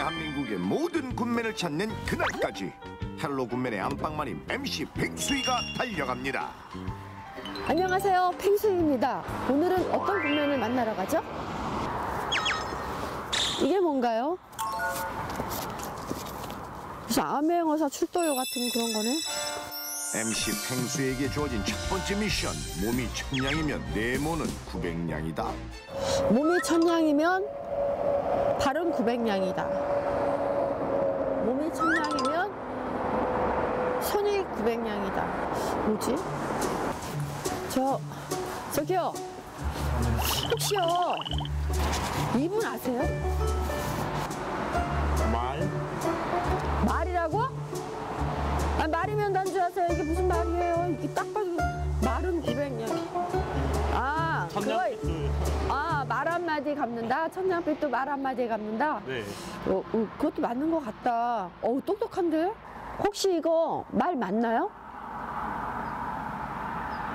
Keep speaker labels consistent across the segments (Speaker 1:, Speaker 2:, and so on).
Speaker 1: 대한민국의 모든 굿맨을 찾는 그날까지 헬로 굿맨의 안방마님 MC 팽수이가 달려갑니다.
Speaker 2: 안녕하세요, 팽수이입니다. 오늘은 어떤 굿맨을 만나러 가죠? 이게 뭔가요? 무슨 암행어사 출도요 같은 그런 거네?
Speaker 1: MC 팽수에게 주어진 첫 번째 미션, 몸이 1000냥이면 내모는 900냥이다.
Speaker 2: 몸이 1000냥이면 발은 900냥이다. 몸이 1000냥이면 손이 900냥이다. 뭐지? 저기요. 혹시요, 이분 아세요? 말이라고? 아, 말이면 난 줄 아세요. 이게 무슨 말이에요? 이게 딱 봐도 말은 900냥. 아, 말 한마디 갚는다? 천냥빚도 말 한마디에 갚는다?
Speaker 3: 네.
Speaker 2: 그것도 맞는 것 같다. 똑똑한데? 혹시 이거 말 맞나요?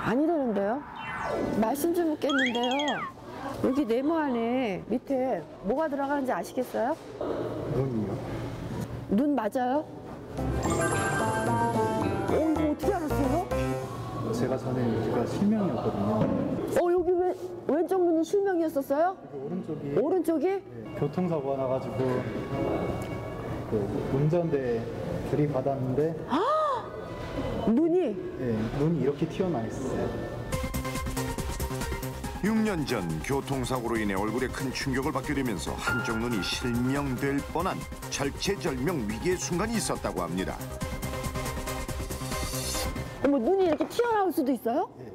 Speaker 2: 아니라는데요? 말씀 좀 묻겠는데요. 여기 네모 안에 밑에 뭐가 들어가는지 아시겠어요?
Speaker 3: 눈이요.
Speaker 2: 눈 맞아요? 이거 어떻게 알았어요?
Speaker 3: 제가 전에 여기가 실명이었거든요.
Speaker 2: 여기 왼쪽 눈이 실명이었었어요?
Speaker 3: 여기 오른쪽이
Speaker 2: 오른쪽이?
Speaker 3: 네, 교통사고가 나가지고 그 운전대 들이받았는데
Speaker 2: 눈이?
Speaker 3: 네, 눈이 이렇게 튀어나와 있었어요.
Speaker 1: 6년 전 교통사고로 인해 얼굴에 큰 충격을 받게 되면서 한쪽 눈이 실명될 뻔한 절체절명 위기의 순간이 있었다고 합니다.
Speaker 2: 눈이 이렇게 튀어나올 수도 있어요?
Speaker 3: 네.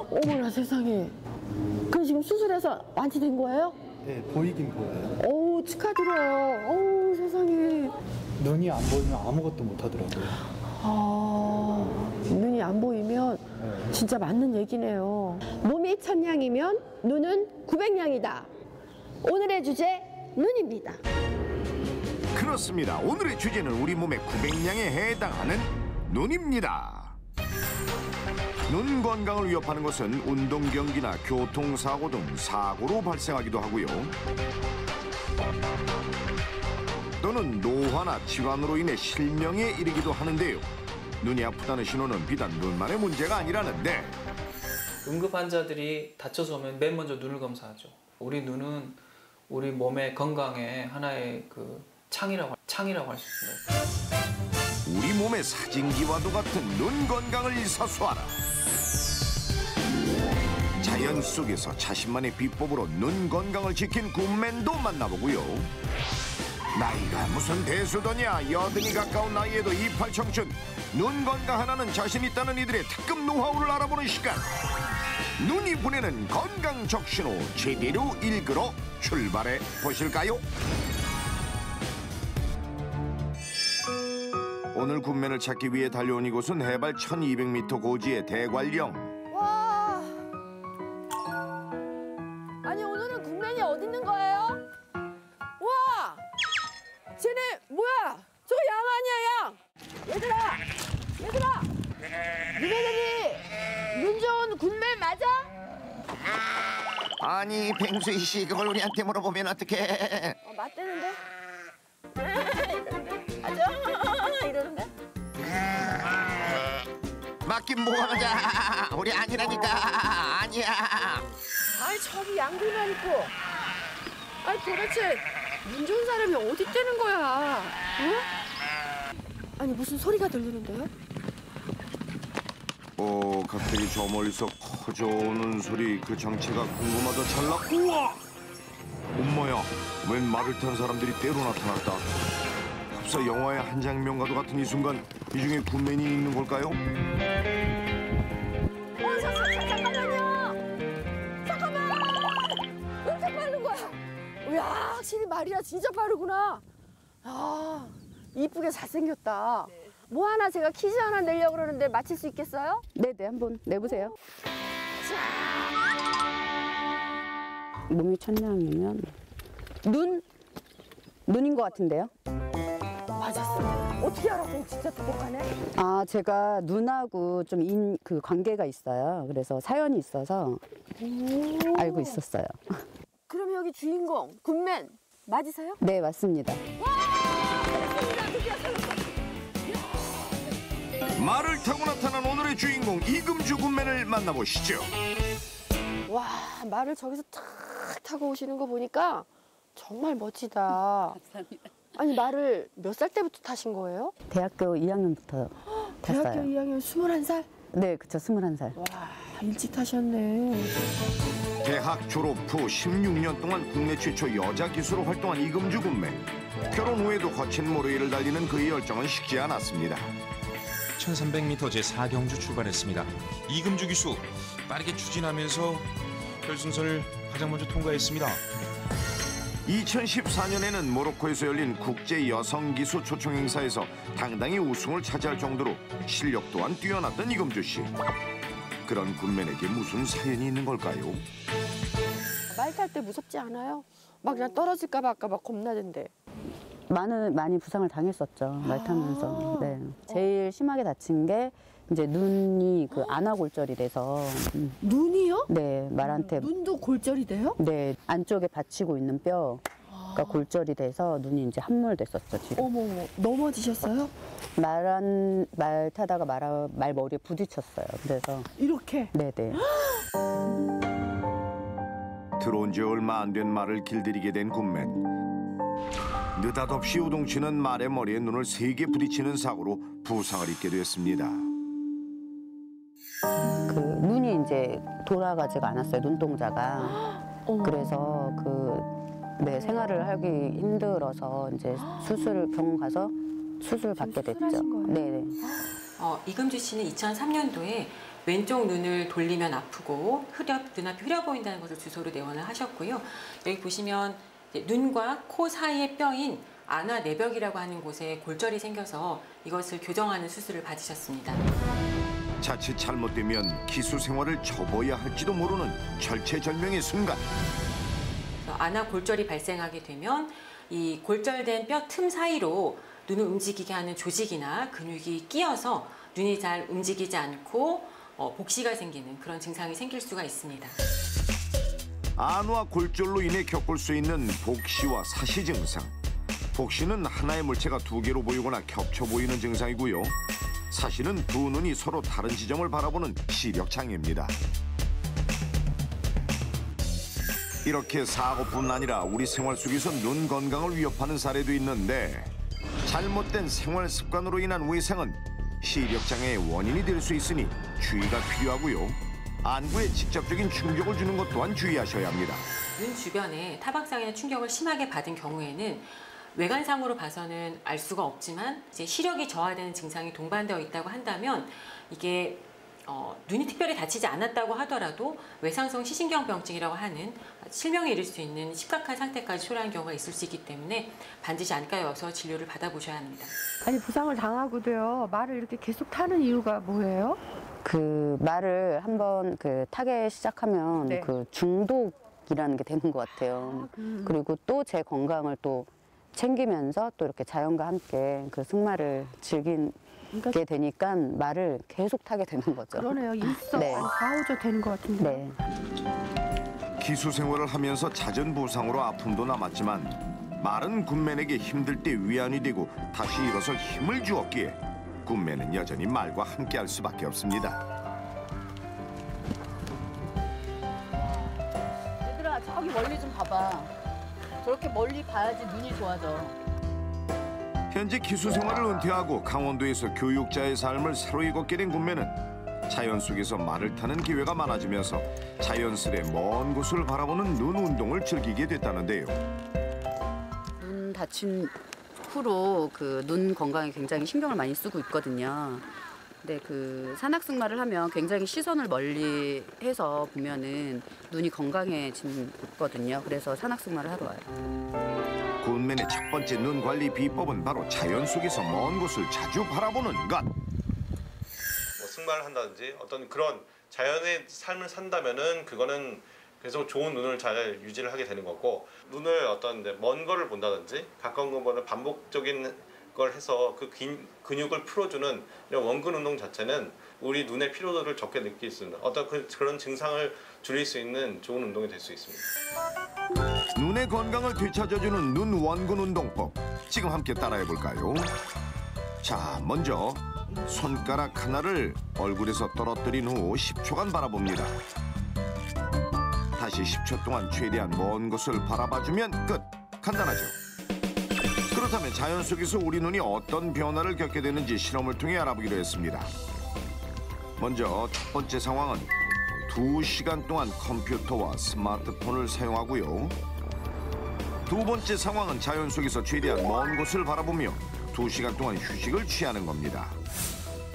Speaker 2: 어머나 세상에. 그럼 지금 수술해서 완치된 거예요?
Speaker 3: 네, 보이긴 보여요.
Speaker 2: 축하드려요. 세상에.
Speaker 3: 눈이 안 보이면 아무것도 못 하더라고요.
Speaker 2: 눈이 안 보이면
Speaker 3: 네.
Speaker 2: 진짜 맞는 얘기네요. 몸이 1000냥이면 눈은 900냥이다. 오늘의 주제, 눈입니다.
Speaker 1: 그렇습니다. 오늘의 주제는 우리 몸의 900냥에 해당하는 눈입니다. 눈 건강을 위협하는 것은 운동 경기나 교통사고 등 사고로 발생하기도 하고요. 또는 노화나 질환으로 인해 실명에 이르기도 하는데요. 눈이 아프다는 신호는 비단 눈만의 문제가 아니라는데,
Speaker 4: 응급 환자들이 다쳐서 오면 맨 먼저 눈을 검사하죠. 우리 눈은 우리 몸의 건강의 하나의 그 창이라고 할 수 있습니다.
Speaker 1: 우리 몸의 사진기와도 같은 눈 건강을 사수하라. 자연 속에서 자신만의 비법으로 눈 건강을 지킨 굿맨도 만나보고요. 나이가 무슨 대수더냐, 여든이 가까운 나이에도 이팔 청춘, 눈 건강 하나는 자신 있다는 이들의 특급 노하우를 알아보는 시간. 눈이 보내는 건강 적신호 제대로 읽으러 출발해 보실까요? 오늘 굿맨을 찾기 위해 달려온 이곳은 해발 1200m 고지의 대관령.
Speaker 2: 와. 아니, 오늘은 굿맨이 어디 있는 거예요? 와! 쟤네 뭐야? 저거 양 아니야, 양? 얘들아! 니네들이 눈 좋은 굿맨 맞아?
Speaker 1: 아니, 팽수이 씨, 그걸 우리한테 물어보면 어떡해?
Speaker 2: 맞대는데? 맞아? 이러는데?
Speaker 1: 맞긴 뭐하자. 우리 아니라니까. 아니야.
Speaker 2: 아니, 저기 양들만 있고. 아니, 도대체 눈 좋은 사람이 어디 있다는 거야? 아니, 무슨 소리가 들리는데요?
Speaker 1: 갑자기 저 멀리서 커져오는 소리, 그 정체가 궁금하다 찰나. 우와! 엄마야, 웬 말을 탄 사람들이 때로 나타났다. 흡사 영화의 한 장면과도 같은 이 순간, 이 중에 굿맨이 있는 걸까요?
Speaker 2: 잠깐만요! 엄청 빠른 거야. 이야, 확실히 말이라 진짜 빠르구나. 이쁘게 잘생겼다. 뭐 하나 제가 퀴즈 하나 내려고 그러는데 맞힐 수 있겠어요? 네네, 한번 내보세요.
Speaker 5: 몸이 1000냥이면 눈인 것 같은데요?
Speaker 2: 맞았어. 어떻게 알았어요? 진짜 똑똑하네.
Speaker 5: 제가 눈하고 좀 그 관계가 있어요. 그래서 사연이 있어서 알고 있었어요.
Speaker 2: 그럼 여기 주인공 굿맨 맞으세요?
Speaker 5: 네, 맞습니다.
Speaker 1: 말을 타고 나타난 오늘의 주인공 이금주 군맨을 만나보시죠.
Speaker 2: 와, 말을 저기서 탁 타고 오시는 거 보니까 정말 멋지다.
Speaker 5: 감사합니다.
Speaker 2: 아니, 말을 몇 살 때부터 타신 거예요?
Speaker 5: 대학교 2학년부터
Speaker 2: 대학교
Speaker 5: 탔어요.
Speaker 2: 2학년 21살?
Speaker 5: 네, 그쵸. 21살.
Speaker 2: 와, 일찍 타셨네.
Speaker 1: 대학 졸업 후 16년 동안 국내 최초 여자 기수로 활동한 이금주 군맨. 결혼 후에도 거친 모래일을 달리는 그의 열정은 식지 않았습니다.
Speaker 6: 1300m 제4경주 출발했습니다. 이금주 기수 빠르게 추진하면서 결승선을 가장 먼저 통과했습니다.
Speaker 1: 2014년에는 모로코에서 열린 국제 여성 기수 초청 행사에서 당당히 우승을 차지할 정도로 실력 또한 뛰어났던 이금주 씨. 그런 군맨에게 무슨 사연이 있는 걸까요?
Speaker 2: 말 탈 때 무섭지 않아요? 막 그냥 떨어질까 봐 아까 막 겁나던데.
Speaker 5: 많이 부상을 당했었죠. 말 타면서. 네. 제일 심하게 다친 게 이제 눈이 그 안화골절이 돼서
Speaker 2: 눈이요?
Speaker 5: 네, 말한테
Speaker 2: 눈도 골절이 돼요?
Speaker 5: 네, 안쪽에 받치고 있는 뼈가 골절이 돼서 눈이 이제 함몰됐었죠, 지금.
Speaker 2: 어머, 넘어지셨어요?
Speaker 5: 말 타다가 말 머리에 부딪혔어요. 그래서
Speaker 2: 이렇게?
Speaker 5: 네네.
Speaker 1: 들어온 지 얼마 안 된 말을 길들이게 된 군맨. 느닷없이 요동치는 말의 머리에 눈을 세게 부딪히는 사고로 부상을 입게 됐습니다.
Speaker 5: 그 눈이 이제 돌아가지가 않았어요, 눈동자가. 그래서 네, 생활을 하기 힘들어서 이제 병원 가서 수술 받게 됐죠.
Speaker 2: 수술하신 거예요?
Speaker 5: 네네.
Speaker 7: 이금주 씨는 2003년도에 왼쪽 눈을 돌리면 아프고 눈앞이 흐려 보인다는 것을 주소로 내원을 하셨고요. 여기 보시면 눈과 코 사이의 뼈인 안화 내벽이라고 하는 곳에 골절이 생겨서 이것을 교정하는 수술을 받으셨습니다.
Speaker 1: 자칫 잘못되면 기수 생활을 접어야 할지도 모르는 절체절명의 순간.
Speaker 7: 안화 골절이 발생하게 되면 이 골절된 뼈 틈 사이로 눈을 움직이게 하는 조직이나 근육이 끼어서 눈이 잘 움직이지 않고 복시가 생기는 그런 증상이 생길 수가 있습니다.
Speaker 1: 안화 골절로 인해 겪을 수 있는 복시와 사시 증상. 복시는 하나의 물체가 두 개로 보이거나 겹쳐 보이는 증상이고요. 사시는 두 눈이 서로 다른 지점을 바라보는 시력 장애입니다. 이렇게 사고뿐 아니라 우리 생활 속에서 눈 건강을 위협하는 사례도 있는데 잘못된 생활 습관으로 인한 외상은 시력 장애의 원인이 될 수 있으니 주의가 필요하고요. 안구에 직접적인 충격을 주는 것 또한 주의하셔야 합니다.
Speaker 7: 눈 주변에 타박상이나 충격을 심하게 받은 경우에는 외관상으로 봐서는 알 수가 없지만 이제 시력이 저하되는 증상이 동반되어 있다고 한다면 이게 눈이 특별히 다치지 않았다고 하더라도 외상성 시신경병증이라고 하는 실명에 이를 수 있는 심각한 상태까지 초래하는 경우가 있을 수 있기 때문에 반드시 안과에 와서 진료를 받아보셔야 합니다.
Speaker 2: 아니, 부상을 당하고도요, 말을 이렇게 계속 타는 이유가 뭐예요?
Speaker 5: 그 말을 한번 타게 시작하면
Speaker 2: 네.
Speaker 5: 그 중독이라는 게 되는 것 같아요. 그리고 또 제 건강을 또 챙기면서 또 이렇게 자연과 함께 그 승마를 즐기게 되니까 말을 계속 타게 되는 거죠.
Speaker 2: 그러네요. 일석
Speaker 5: 네.
Speaker 2: 4호조 되는 것 같은데.
Speaker 5: 네.
Speaker 1: 기수 생활을 하면서 잦은 부상으로 아픔도 남았지만 말은 군맨에게 힘들 때 위안이 되고 다시 일어설 힘을 주었기에 군맨은 여전히 말과 함께할 수밖에 없습니다.
Speaker 5: 얘들아, 저기 멀리 좀 봐봐. 저렇게 멀리 봐야지 눈이 좋아져.
Speaker 1: 현재 기수 생활을 은퇴하고 강원도에서 교육자의 삶을 새로 걷게 된 군맨은 자연 속에서 말을 타는 기회가 많아지면서 자연스레 먼 곳을 바라보는 눈 운동을 즐기게 됐다는데요.
Speaker 5: 눈 다친 후로 그 눈 건강에 굉장히 신경을 많이 쓰고 있거든요. 근데 그 산악승마를 하면 굉장히 시선을 멀리 해서 보면은 눈이 건강해지거든요. 그래서 산악승마를 하러 와요.
Speaker 1: 군맨의 첫 번째 눈 관리 비법은 바로 자연 속에서 먼 곳을 자주 바라보는 것.
Speaker 8: 뭐 승마를 한다든지 어떤 그런 자연의 삶을 산다면은 그거는 계속 좋은 눈을 잘 유지를 하게 되는 거고, 눈을 어떤 먼 거를 본다든지 가까운 거 보는 반복적인 걸 해서 그 근육을 풀어주는 이런 원근 운동 자체는 우리 눈의 피로도를 적게 느낄 수 있는 어떤 그런 증상을 줄일 수 있는 좋은 운동이 될 수 있습니다.
Speaker 1: 눈의 건강을 되찾아주는 눈 원근 운동법. 지금 함께 따라해볼까요? 자, 먼저 손가락 하나를 얼굴에서 떨어뜨린 후 10초간 바라봅니다. 다시 10초 동안 최대한 먼 곳을 바라봐주면 끝. 간단하죠? 그렇다면 자연 속에서 우리 눈이 어떤 변화를 겪게 되는지 실험을 통해 알아보기로 했습니다. 먼저 첫 번째 상황은 2시간 동안 컴퓨터와 스마트폰을 사용하고요. 두 번째 상황은 자연 속에서 최대한 먼 곳을 바라보며 2시간 동안 휴식을 취하는 겁니다.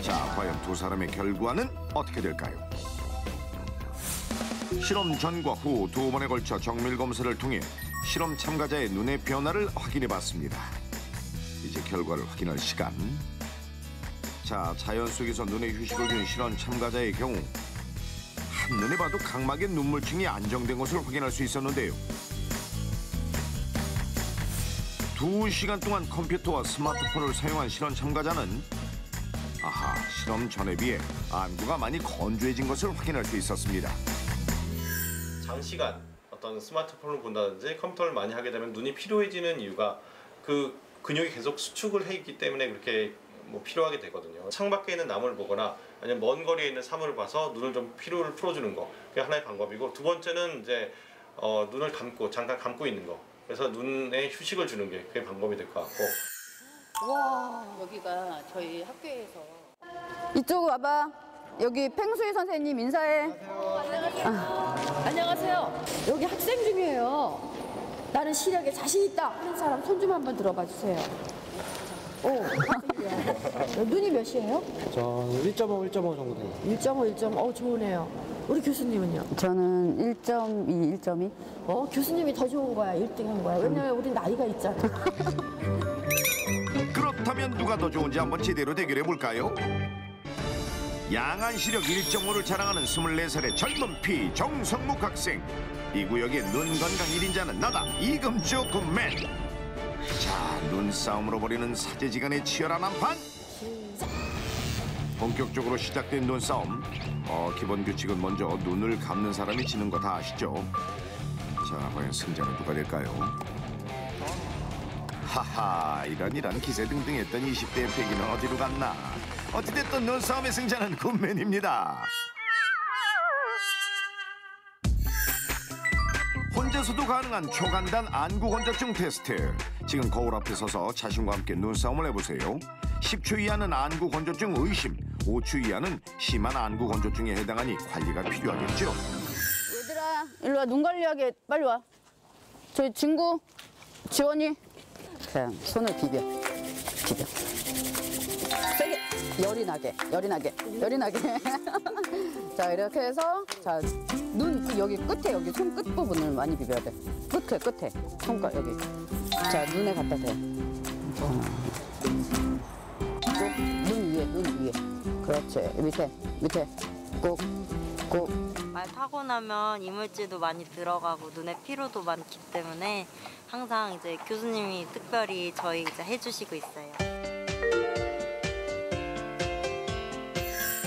Speaker 1: 자, 과연 두 사람의 결과는 어떻게 될까요? 실험 전과 후 2번에 걸쳐 정밀 검사를 통해 실험 참가자의 눈의 변화를 확인해 봤습니다. 이제 결과를 확인할 시간. 자, 자연 속에서 눈의 휴식을 준 실험 참가자의 경우 한눈에 봐도 각막의 눈물층이 안정된 것을 확인할 수 있었는데요. 2시간 동안 컴퓨터와 스마트폰을 사용한 실험 참가자는 실험 전에 비해 안구가 많이 건조해진 것을 확인할 수 있었습니다.
Speaker 8: 장시간 어떤 스마트폰을 본다든지 컴퓨터를 많이 하게 되면 눈이 피로해지는 이유가 그 근육이 계속 수축을 해 있기 때문에 그렇게 피로하게 되거든요. 창밖에 있는 나무를 보거나 아니면 먼 거리에 있는 사물을 봐서 눈을 좀 피로를 풀어주는 거, 그게 하나의 방법이고, 두 번째는 이제 눈을 잠깐 감고 있는 거. 그래서 눈에 휴식을 주는 게 그게 방법이 될 것 같고.
Speaker 5: 와, 여기가 저희 학교에서
Speaker 2: 이쪽 와봐. 여기 팽수희 선생님 인사해. 안녕하세요. 여기 학생 중이에요. 나는 시력에 자신 있다 하는 사람 손 좀 한번 들어봐 주세요. 학생이야. 눈이 몇이에요?
Speaker 9: 저 1.5 정도 돼요.
Speaker 2: 1.5, 1.5. 좋으네요. 우리 교수님은요?
Speaker 5: 저는 1.2, 1.2.
Speaker 2: 교수님이 더 좋은 거야. 1등 한 거야. 왜냐면 우리 나이가 있잖아.
Speaker 1: 그렇다면 누가 더 좋은지 한번 제대로 대결해 볼까요? 양한 시력 1.5를 자랑하는 24살의 젊은 피 정성묵 학생. 이 구역의 눈 건강 1인자는 나다, 이금주 굿맨. 자, 눈싸움으로 벌이는 사제지간의 치열한 한판. 본격적으로 시작된 눈싸움. 기본 규칙은 먼저 눈을 감는 사람이 지는 거 다 아시죠? 자, 과연 승자는 누가 될까요? 하하, 이런 기세등등했던 20대의 패기는 어디로 갔나? 어찌됐든 눈싸움의 승자는 굿맨입니다. 혼자서도 가능한 초간단 안구 건조증 테스트. 지금 거울 앞에 서서 자신과 함께 눈싸움을 해보세요. 10초 이하는 안구 건조증 의심, 5초 이하는 심한 안구 건조증에 해당하니 관리가 필요하겠죠.
Speaker 5: 얘들아, 일로 와. 눈 관리하게 빨리 와. 저희 친구 지원이. 그냥 손을 비벼. 세게. 열이 나게. 자, 이렇게 해서 자, 눈 여기 끝에, 여기 손 끝 부분을 많이 비벼야 돼. 끝에 손가락 여기. 자, 눈에 갖다 대. 눈 위에. 그렇지. 밑에. 꼭.
Speaker 10: 말 타고 나면 이물질도 많이 들어가고 눈에 피로도 많기 때문에 항상 이제 교수님이 특별히 저희 이제 해주시고 있어요.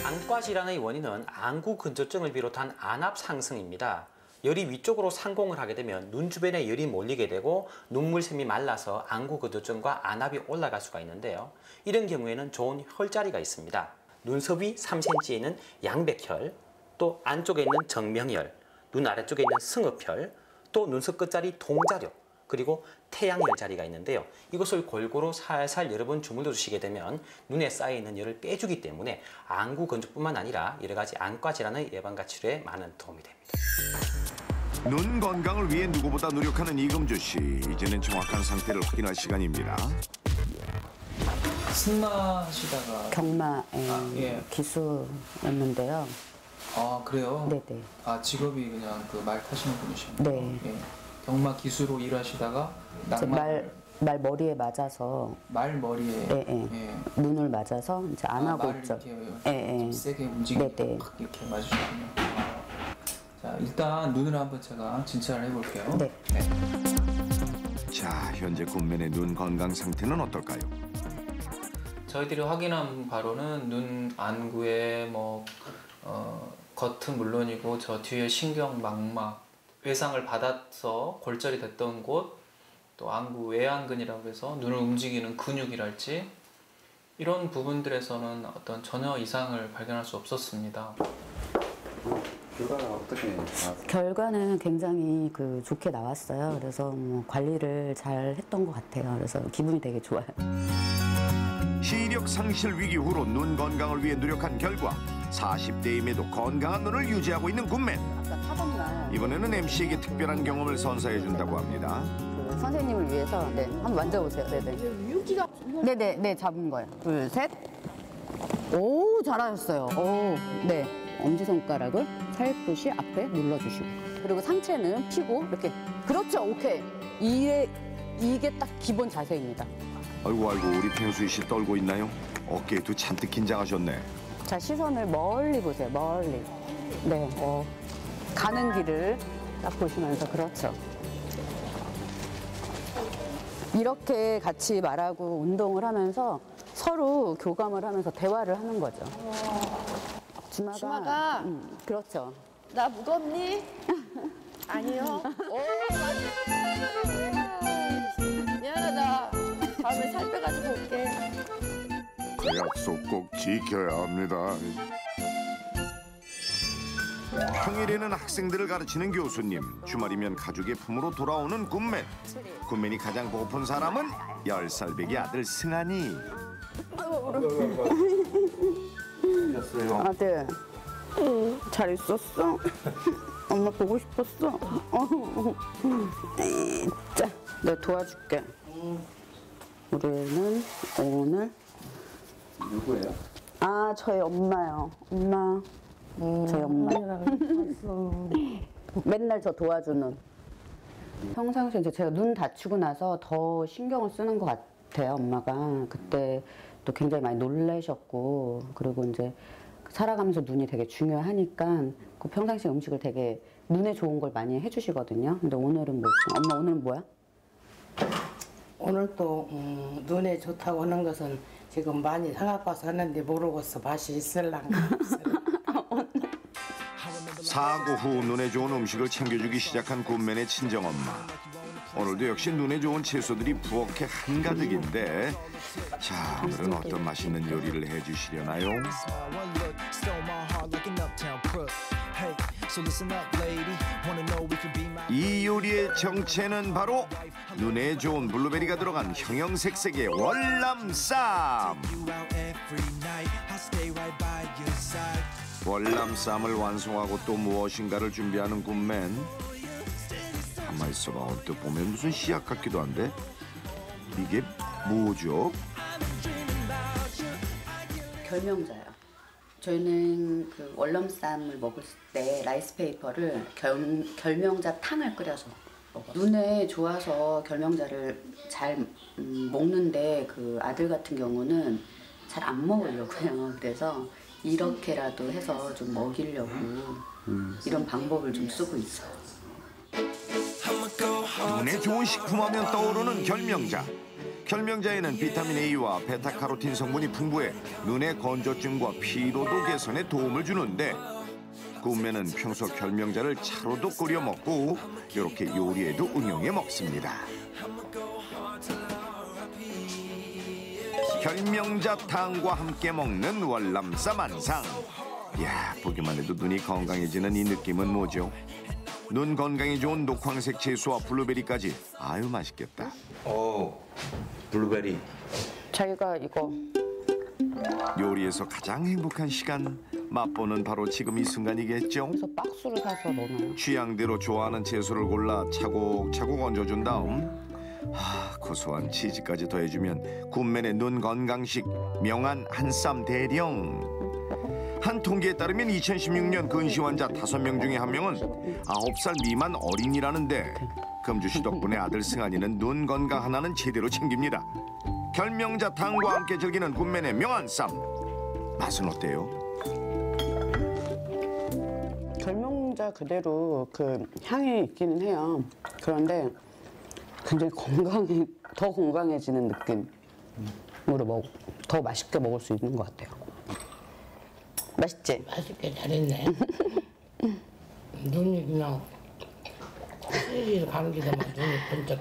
Speaker 11: 안과 질환의 원인은 안구 건조증을 비롯한 안압 상승입니다. 열이 위쪽으로 상공을 하게 되면 눈 주변에 열이 몰리게 되고 눈물샘이 말라서 안구 건조증과 안압이 올라갈 수가 있는데요. 이런 경우에는 좋은 혈자리가 있습니다. 눈썹 위 3cm에 있는 양백혈, 또 안쪽에 있는 정명혈, 눈 아래쪽에 있는 승흡혈, 또 눈썹 끝자리 동자력, 그리고 태양열 자리가 있는데요. 이것을 골고루 살살 여러 번 주물러 주시게 되면 눈에 쌓여있는 열을 빼주기 때문에 안구 건조뿐만 아니라 여러 가지 안과 질환의 예방과 치료에 많은 도움이 됩니다.
Speaker 1: 눈 건강을 위해 누구보다 노력하는 이금주 씨. 이제는 정확한 상태를 확인할 시간입니다.
Speaker 4: 승마하시다가
Speaker 5: 경마의 기수였는데요.
Speaker 4: 그래요?
Speaker 5: 네네.
Speaker 4: 직업이 그냥 말 타시는 분이시군요.
Speaker 5: 네.
Speaker 4: 예. 경마 기수로 일하시다가
Speaker 5: 말 머리에 맞아서
Speaker 4: 말 머리에
Speaker 5: 눈을 맞아서 이제 안 하고 있죠.
Speaker 4: 좀 세게 움직이고 팍 이렇게 맞으셨군요. 자, 일단 눈을 한번 제가 진찰을 해볼게요.
Speaker 5: 네.
Speaker 1: 자, 현재 굿맨의 눈 건강 상태는 어떨까요?
Speaker 4: 저희들이 확인한 바로는 눈 안구에 겉은 물론이고 저 뒤에 신경 망막, 외상을 받아서 골절이 됐던 곳, 또 안구 외안근이라고 해서 눈을 움직이는 근육이랄지 이런 부분들에서는 어떤 전혀 이상을 발견할 수 없었습니다.
Speaker 3: 결과가 어떻게 나왔어요?
Speaker 5: 결과는 굉장히 좋게 나왔어요. 그래서 관리를 잘 했던 것 같아요. 그래서 기분이 되게 좋아요.
Speaker 1: 시력 상실 위기 후로 눈 건강을 위해 노력한 결과 40대임에도 건강한 눈을 유지하고 있는 굿맨.
Speaker 5: 아까 타던 날
Speaker 1: 이번에는 MC에게 특별한 경험을 선사해 준다고 합니다.
Speaker 5: 선생님을 위해서 한번 만져보세요. 네네.
Speaker 2: 윤기가
Speaker 5: 네네 잡은 거예요. 둘, 셋. 오 잘하셨어요. 오 네. 엄지손가락을 살포시 앞에 눌러주시고 그리고 상체는 펴고 이렇게 그렇죠. 오케이. 이게 딱 기본 자세입니다.
Speaker 1: 아이고 우리 평수희 씨 떨고 있나요? 어깨에도 잔뜩 긴장하셨네.
Speaker 5: 자 시선을 멀리 보세요. 멀리. 네. 가는 길을 딱 보시면서 그렇죠. 이렇게 같이 말하고 운동을 하면서 서로 교감을 하면서 대화를 하는 거죠.
Speaker 2: 주마가
Speaker 5: 그렇죠.
Speaker 2: 나 무겁니? 아니요. 미안하다. 다음에 살 빼가지고 올게.
Speaker 1: 그 약속 꼭 지켜야 합니다. 평일에는 학생들을 가르치는 교수님, 주말이면 가족의 품으로 돌아오는 굿맨. 굿맨이 가장 보고픈 사람은 10살 배기 아들 승환이.
Speaker 5: 아들, 잘 있었어? 엄마 보고 싶었어? 자, 내가 도와줄게. 우리는 오늘
Speaker 3: 누구예요?
Speaker 5: 저희 엄마요. 엄마. 저희 엄마. 맨날 저 도와주는. 평상시에 이제 제가 눈 다치고 나서 더 신경을 쓰는 것 같아요, 엄마가. 그때 또 굉장히 많이 놀라셨고, 그리고 이제 살아가면서 눈이 되게 중요하니까 그 평상시 음식을 되게 눈에 좋은 걸 많이 해주시거든요. 근데 오늘은 뭐지? 엄마 오늘은 뭐야?
Speaker 12: 오늘 또 눈에 좋다고 하는 것은 지금 많이 사갖고서 하는데 모르겠어. 맛이 있을랑가.
Speaker 1: 사고 후 눈에 좋은 음식을 챙겨주기 시작한 굿맨의 친정엄마. 오늘도 역시 눈에 좋은 채소들이 부엌에 한가득인데 자, 오늘은 어떤 맛있는 요리를 해주시려나요? 이 요리의 정체는 바로 눈에 좋은 블루베리가 들어간 형형색색의 월남쌈. 월남쌈을 완성하고 또 무엇인가를 준비하는 굿맨. 가만 있어봐. 언뜻 보면 무슨 씨앗 같기도 한데 이게 뭐죠?
Speaker 5: 결명자요. 저희는 그 월남쌈을 먹을 때 라이스페이퍼를 결명자 탕을 끓여서 먹어요. 눈에 좋아서 결명자를 잘 먹는데 그 아들 같은 경우는 잘 안 먹으려고 해요. 그래서 이렇게라도 해서 좀 먹이려고 이런 방법을 좀 쓰고 있어요.
Speaker 1: 눈에 좋은 식품하면 떠오르는 결명자. 결명자에는 비타민 A와 베타카로틴 성분이 풍부해 눈의 건조증과 피로도 개선에 도움을 주는데 굿맨은 평소 결명자를 차로도 끓여 먹고 이렇게 요리에도 응용해 먹습니다. 결명자탕과 함께 먹는 월남쌈 한상. 이야, 보기만 해도 눈이 건강해지는 이 느낌은 뭐죠? 눈 건강에 좋은 녹황색 채소와 블루베리까지. 아유, 맛있겠다.
Speaker 13: 블루베리.
Speaker 5: 자기가 이거
Speaker 1: 요리에서 가장 행복한 시간 맛보는 바로 지금 이 순간이겠죠?
Speaker 5: 그래서 박스로 사서 넣어놔요.
Speaker 1: 취향대로 좋아하는 채소를 골라 차곡차곡 얹어준 다음 고소한 치즈까지 더해주면 굿맨의 눈 건강식 명한 한쌈 대령. 한 통계에 따르면 2016년 근시 환자 5명 중에 1명은 9살 미만 어린이라는데 금주씨 덕분에 아들 승환이는 눈 건강 하나는 제대로 챙깁니다. 결명자탕과 함께 즐기는 굿맨의 명한쌈. 맛은 어때요?
Speaker 5: 결명자 그대로 그 향이 있기는 해요. 그런데 굉장히 더 건강해지는 느낌. 더 맛있게 먹을 수 있는 것 같아요. 맛있지?
Speaker 12: 맛있게 잘했네. 눈이 그냥 코끼리를 감기더만 눈이 번쩍.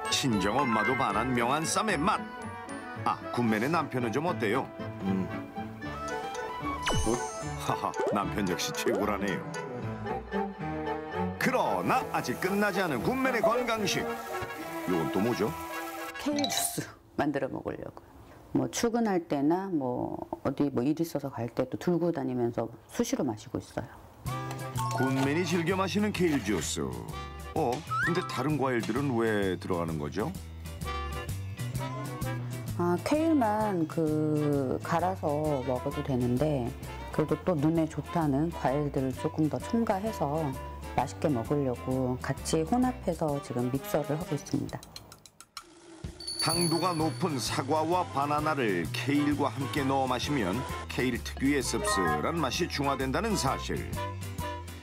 Speaker 1: 친정 엄마도 반한 명한 쌈의 맛. 아, 군맨의 남편은 좀 어때요? 하하, 남편 역시 최고라네요. 그러나 아직 끝나지 않은 군맨의 건강식. 요건 또 뭐죠?
Speaker 5: 케일 주스 만들어 먹으려고요. 뭐 출근할 때나 뭐 어디 뭐 일 있어서 갈 때도 들고 다니면서 수시로 마시고 있어요.
Speaker 1: 군맨이 즐겨 마시는 케일 주스. 근데 다른 과일들은 왜 들어가는 거죠?
Speaker 5: 아, 케일만 갈아서 먹어도 되는데 그래도 또 눈에 좋다는 과일들을 조금 더 첨가해서 맛있게 먹으려고 같이 혼합해서 지금 믹서를 하고 있습니다.
Speaker 1: 당도가 높은 사과와 바나나를 케일과 함께 넣어 마시면 케일 특유의 씁쓸한 맛이 중화된다는 사실.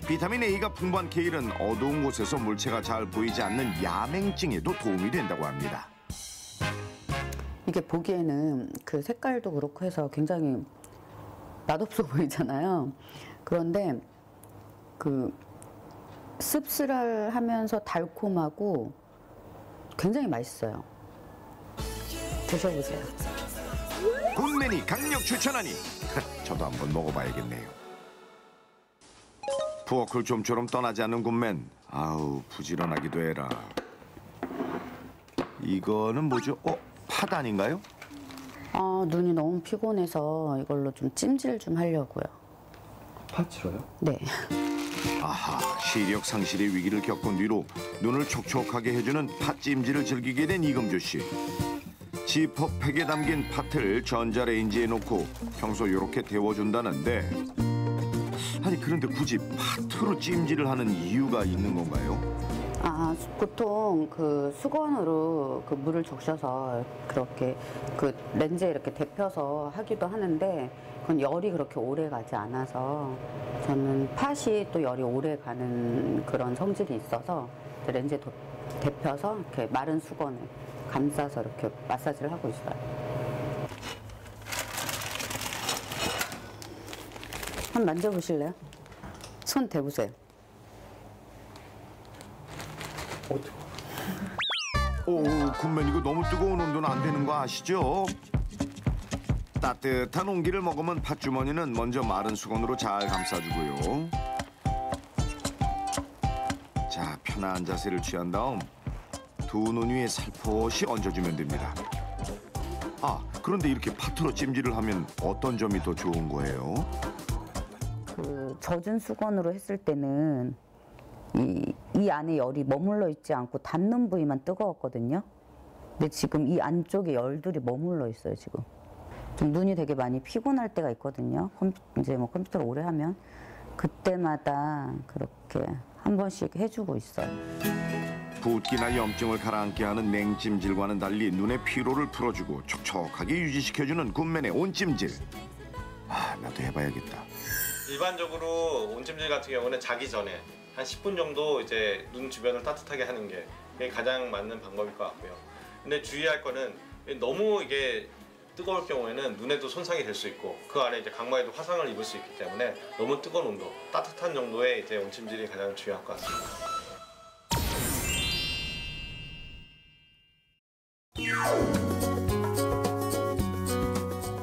Speaker 1: 비타민 A가 풍부한 케일은 어두운 곳에서 물체가 잘 보이지 않는 야맹증에도 도움이 된다고 합니다.
Speaker 5: 이게 보기에는 그 색깔도 그렇고 해서 굉장히 맛없어 보이잖아요. 그런데 그 씁쓸하면서 달콤하고 굉장히 맛있어요. 드셔보세요.
Speaker 1: 군맨이 강력 추천하니 저도 한번 먹어봐야겠네요. 부엌을 좀처럼 떠나지 않는 군맨. 아우, 부지런하기도 해라. 이거는 뭐죠? 팥 아닌가요?
Speaker 5: 눈이 너무 피곤해서 이걸로 좀 찜질 좀 하려고요.
Speaker 3: 팥으로요?
Speaker 5: 네.
Speaker 1: 아하, 시력 상실의 위기를 겪은 뒤로 눈을 촉촉하게 해주는 팥찜질을 즐기게 된 이금주 씨. 지퍼팩에 담긴 팥을 전자레인지에 놓고 평소 이렇게 데워준다는데, 아니 그런데 굳이 팥으로 찜질을 하는 이유가 있는 건가요?
Speaker 5: 보통 그 수건으로 그 물을 적셔서 그렇게 그 렌즈에 이렇게 데펴서 하기도 하는데 그건 열이 그렇게 오래 가지 않아서 저는 팥이 또 열이 오래 가는 그런 성질이 있어서 렌즈에 데펴서 이렇게 마른 수건을 감싸서 이렇게 마사지를 하고 있어요. 한번 만져보실래요? 손 대보세요.
Speaker 1: 군맨 이거 너무 뜨거운 온도는 안 되는 거 아시죠? 따뜻한 온기를 머금은 팥주머니는 먼저 마른 수건으로 잘 감싸주고요. 자, 편한 자세를 취한 다음 두 눈 위에 살포시 얹어주면 됩니다. 그런데 이렇게 팥으로 찜질을 하면 어떤 점이 더 좋은 거예요?
Speaker 5: 그 젖은 수건으로 했을 때는 이 안에 열이 머물러 있지 않고 닿는 부위만 뜨거웠거든요. 근데 지금 이 안쪽에 열들이 머물러 있어요, 지금. 좀 눈이 되게 많이 피곤할 때가 있거든요. 이제 뭐 컴퓨터를 오래 하면 그때마다 그렇게 한 번씩 해주고 있어요.
Speaker 1: 붓기나 염증을 가라앉게 하는 냉찜질과는 달리 눈의 피로를 풀어주고 촉촉하게 유지시켜주는 군맨의 온찜질. 나도 해봐야겠다.
Speaker 8: 일반적으로 온찜질 같은 경우는 자기 전에 한 10분 정도 이제 눈 주변을 따뜻하게 하는 게 가장 맞는 방법일 것 같고요. 근데 주의할 거는 너무 이게 뜨거울 경우에는 눈에도 손상이 될 수 있고 그 안에 이제 각막에도 화상을 입을 수 있기 때문에 너무 뜨거운 온도, 따뜻한 정도의 이제 온찜질이 가장 중요할 것 같습니다.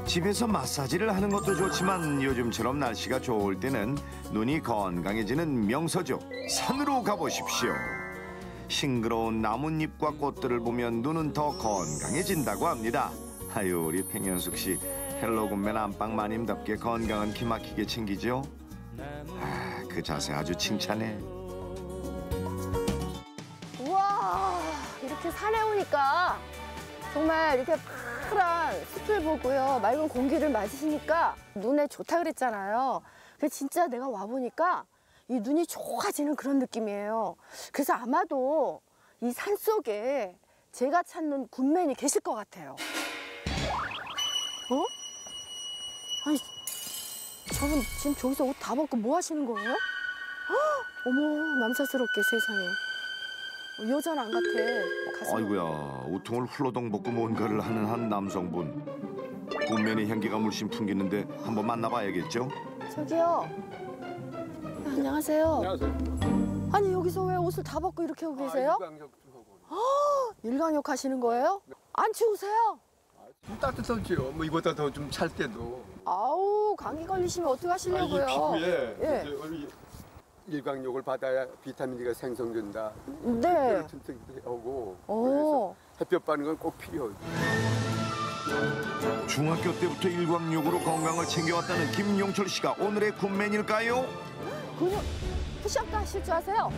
Speaker 1: 집에서 마사지를 하는 것도 좋지만 요즘처럼 날씨가 좋을 때는 눈이 건강해지는 명소죠. 산으로 가보십시오. 싱그러운 나뭇잎과 꽃들을 보면 눈은 더 건강해진다고 합니다. 아유, 우리 팽현숙 씨, 헬로 군맨 안방 마님답게 건강은 기막히게 챙기죠. 그 자세 아주 칭찬해.
Speaker 2: 우와, 이렇게 산에 오니까 정말 이렇게 파란 숲을 보고요, 맑은 공기를 맞으시니까 눈에 좋다 그랬잖아요. 근데 진짜 내가 와보니까 이 눈이 좋아지는 그런 느낌이에요. 그래서 아마도 이 산 속에 제가 찾는 군맨이 계실 것 같아요. 아니, 저분 지금 저기서 옷 다 벗고 뭐 하시는 거예요? 어머, 남사스럽게 세상에. 여전 안 같아. 가슴.
Speaker 1: 아이고야, 우통을 훌러덩 벗고 뭔가를 하는 한 남성분. 군면의 향기가 물씬 풍기는데 한번 만나봐야겠죠?
Speaker 2: 저기요. 안녕하세요.
Speaker 13: 안녕하세요.
Speaker 2: 아니 여기서 왜 옷을 다 벗고 이렇게 하고 계세요?
Speaker 13: 일광욕 좀 하고.
Speaker 2: 일광욕 하시는 거예요? 안 추우세요?
Speaker 13: 좀 따뜻하지요. 뭐 이보다 더 좀 찰 때도.
Speaker 2: 아우 감기 걸리시면 어떻게
Speaker 13: 이
Speaker 2: 하시려고요?
Speaker 13: 피부에
Speaker 2: 예.
Speaker 13: 이제 우리 일광욕을 받아야 비타민 D가 생성된다.
Speaker 2: 네.
Speaker 13: 하고
Speaker 2: 오.
Speaker 13: 그래서 햇볕 받는 건 꼭 필요해요.
Speaker 1: 중학교 때부터 일광욕으로 건강을 챙겨왔다는 김용철 씨가 오늘의 군맨일까요?
Speaker 2: 근육 푸시업도 하실 줄 아세요?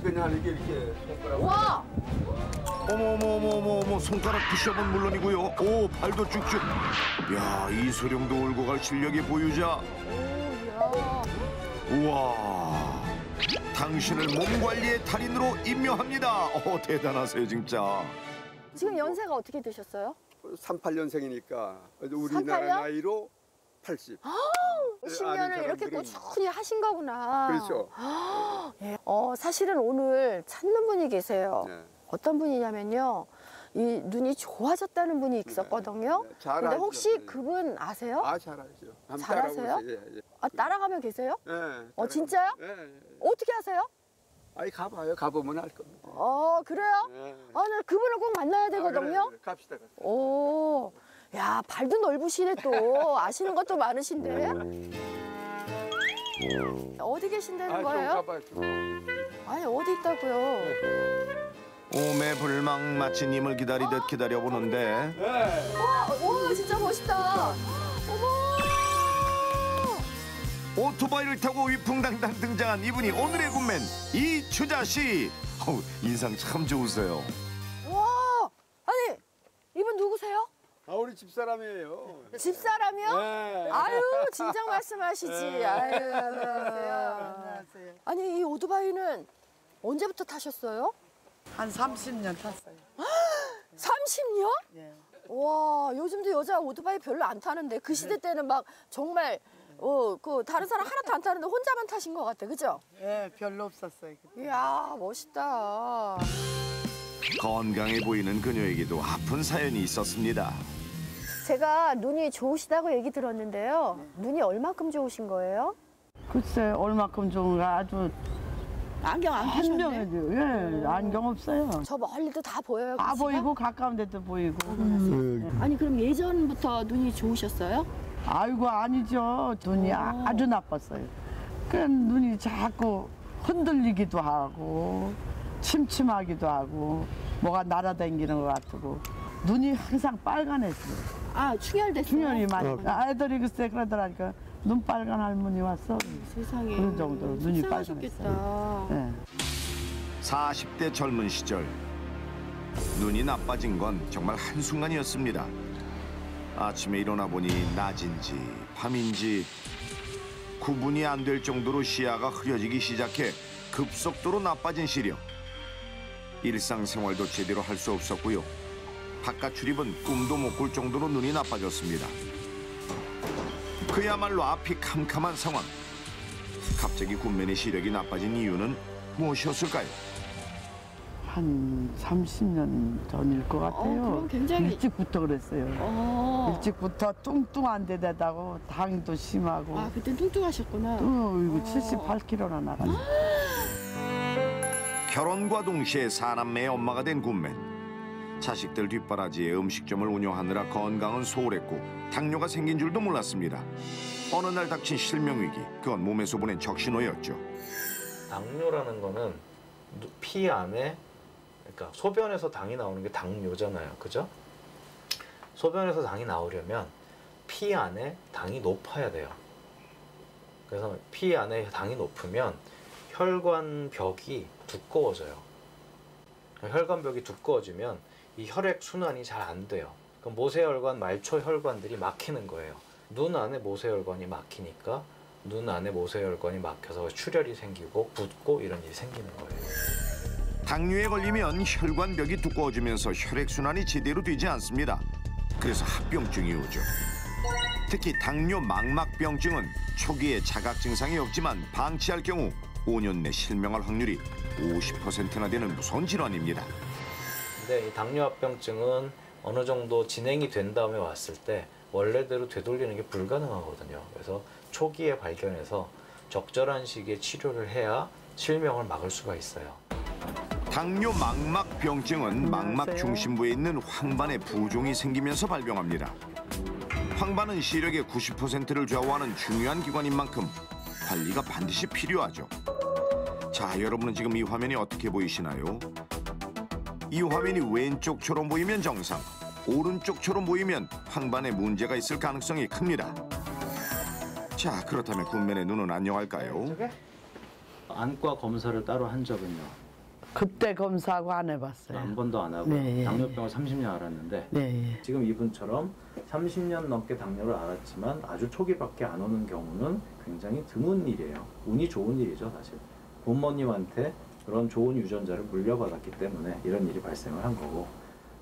Speaker 13: 그냥 이렇게 손가락.
Speaker 2: 와.
Speaker 1: 어머 손가락 푸시업은 물론이고요. 오, 발도 쭉쭉. 야, 이소룡도 울고 갈 실력의 보유자. 우와, 당신을 몸 관리의 달인으로 임명합니다. 대단하세요 진짜.
Speaker 2: 지금 연세가 어떻게 되셨어요?
Speaker 13: 38년생이니까 우리나라
Speaker 2: 38년?
Speaker 13: 나이로 80.
Speaker 2: 10년을 이렇게 꾸준히 하신 거구나.
Speaker 13: 그렇죠.
Speaker 2: 예. 사실은 오늘 찾는 분이 계세요.
Speaker 13: 네.
Speaker 2: 어떤 분이냐면요. 이 눈이 좋아졌다는 분이 있었거든요.
Speaker 13: 잘
Speaker 2: 근데
Speaker 13: 알죠.
Speaker 2: 혹시
Speaker 13: 네.
Speaker 2: 그분 아세요?
Speaker 13: 잘 알죠. 한번
Speaker 2: 잘 아세요?
Speaker 13: 따라오세요. 예.
Speaker 2: 아, 따라가면 계세요?
Speaker 13: 예.
Speaker 2: 진짜요?
Speaker 13: 예.
Speaker 2: 어떻게 하세요?
Speaker 13: 아이 가봐요. 가보면 알 겁니다.
Speaker 2: 그래요?
Speaker 13: 예.
Speaker 2: 나 그분을 꼭 만나야 되거든요.
Speaker 13: 그래. 갑시다.
Speaker 2: 오, 야, 발도 넓으시네 또. 아시는 것도 많으신데. 어디 계신다는 거예요?
Speaker 13: 가봐요.
Speaker 2: 아니, 어디 있다고요?
Speaker 1: 오매불망 마치 님을 기다리듯 기다려보는데
Speaker 2: 와, 진짜 멋있다.
Speaker 1: 오토바이를 타고 위풍당당 등장한 이분이 오늘의 군맨 이추자 씨. 인상 참 좋으세요.
Speaker 2: 와, 아니, 이분 누구세요?
Speaker 13: 우리 집사람이에요.
Speaker 2: 집사람이요?
Speaker 13: 네.
Speaker 2: 아유, 진작 말씀하시지.
Speaker 13: 네.
Speaker 2: 아유. 안녕하세요. 아니, 이 오토바이는 언제부터 타셨어요?
Speaker 12: 한 30년 탔어요.
Speaker 2: 30년?
Speaker 12: 예.
Speaker 2: 와, 요즘도 여자 오토바이 별로 안 타는데 그 시대 때는 막 정말 다른 사람 하나도 안 타는데 혼자만 타신 것 같아, 그죠?
Speaker 12: 예, 별로 없었어요.
Speaker 2: 이야, 멋있다.
Speaker 1: 건강해 보이는 그녀에게도 아픈 사연이 있었습니다.
Speaker 2: 제가 눈이 좋으시다고 얘기 들었는데요. 눈이 얼마큼 좋으신 거예요?
Speaker 12: 글쎄, 얼마큼 좋은가 아주
Speaker 2: 안경 안 끼셨네?
Speaker 12: 예, 안경 없어요.
Speaker 2: 저 멀리도 다 보여요.
Speaker 12: 다
Speaker 2: 글씨가?
Speaker 12: 보이고 가까운 데도 보이고.
Speaker 2: 아니, 그럼 예전부터 눈이 좋으셨어요?
Speaker 12: 아이고 아니죠. 눈이 아주 나빴어요. 그 눈이 자꾸 흔들리기도 하고 침침하기도 하고 뭐가 날아다니는 것 같고 눈이 항상 빨간했어요.
Speaker 2: 충혈됐어요?
Speaker 12: 충혈이 많이. 애들이 글쎄 그러더라니까 눈 빨간 할머니 왔어.
Speaker 2: 세상에.
Speaker 12: 그런 정도로 눈이
Speaker 2: 속상하셨겠다.
Speaker 12: 빨간했어요. 네.
Speaker 1: 40대 젊은 시절 눈이 나빠진 건 정말 한순간이었습니다. 아침에 일어나 보니 낮인지 밤인지 구분이 안 될 정도로 시야가 흐려지기 시작해 급속도로 나빠진 시력. 일상생활도 제대로 할 수 없었고요. 바깥 출입은 꿈도 못 꿀 정도로 눈이 나빠졌습니다. 그야말로 앞이 캄캄한 상황. 갑자기 군맨의 시력이 나빠진 이유는 무엇이었을까요?
Speaker 12: 한 30년 전일 것 같아요.
Speaker 2: 그럼 굉장히-
Speaker 12: 일찍부터 그랬어요. 일찍부터 뚱뚱한 데다가 당도 심하고.
Speaker 2: 그때 뚱뚱하셨구나.
Speaker 12: 이거 78kg나 나갔어요.
Speaker 1: 결혼과 동시에 사남매의 엄마가 된 군맨. 자식들 뒷바라지에 음식점을 운영하느라 건강은 소홀했고 당뇨가 생긴 줄도 몰랐습니다. 어느 날 닥친 실명위기, 그건 몸에서 보낸 적신호였죠.
Speaker 14: 당뇨라는 거는 피 안에, 그러니까 소변에서 당이 나오는 게 당뇨잖아요, 그죠? 소변에서 당이 나오려면 피 안에 당이 높아야 돼요. 그래서 피 안에 당이 높으면 혈관벽이 두꺼워져요. 혈관벽이 두꺼워지면 이 혈액 순환이 잘 안 돼요. 그럼 모세혈관, 말초혈관들이 막히는 거예요. 눈 안에 모세혈관이 막히니까 눈 안에 모세혈관이 막혀서 출혈이 생기고 붓고 이런 일이 생기는 거예요.
Speaker 1: 당뇨에 걸리면 혈관벽이 두꺼워지면서 혈액순환이 제대로 되지 않습니다. 그래서 합병증이 오죠. 특히 당뇨 망막병증은 초기에 자각 증상이 없지만 방치할 경우 5년 내 실명할 확률이 50%나 되는 무서운 질환입니다.
Speaker 14: 근데 이 당뇨합병증은 어느 정도 진행이 된 다음에 왔을 때 원래대로 되돌리는 게 불가능하거든요. 그래서 초기에 발견해서 적절한 시기에 치료를 해야 실명을 막을 수가 있어요.
Speaker 1: 당뇨 망막병증은 망막 중심부에 있는 황반에 부종이 생기면서 발병합니다. 황반은 시력의 90%를 좌우하는 중요한 기관인 만큼 관리가 반드시 필요하죠. 자, 여러분은 지금 이 화면이 어떻게 보이시나요? 이 화면이 왼쪽처럼 보이면 정상, 오른쪽처럼 보이면 황반에 문제가 있을 가능성이 큽니다. 자, 그렇다면 군맨의 눈은 안녕할까요?
Speaker 14: 안과 검사를 따로 한 적은요?
Speaker 12: 그때 검사하고 안 해봤어요.
Speaker 14: 한 번도 안 하고
Speaker 12: 네.
Speaker 14: 당뇨병을 30년 알았는데
Speaker 12: 네.
Speaker 14: 지금 이분처럼 30년 넘게 당뇨를 알았지만 아주 초기밖에 안 오는 경우는 굉장히 드문 일이에요. 운이 좋은 일이죠, 사실. 부모님한테 그런 좋은 유전자를 물려받았기 때문에 이런 일이 발생을 한 거고,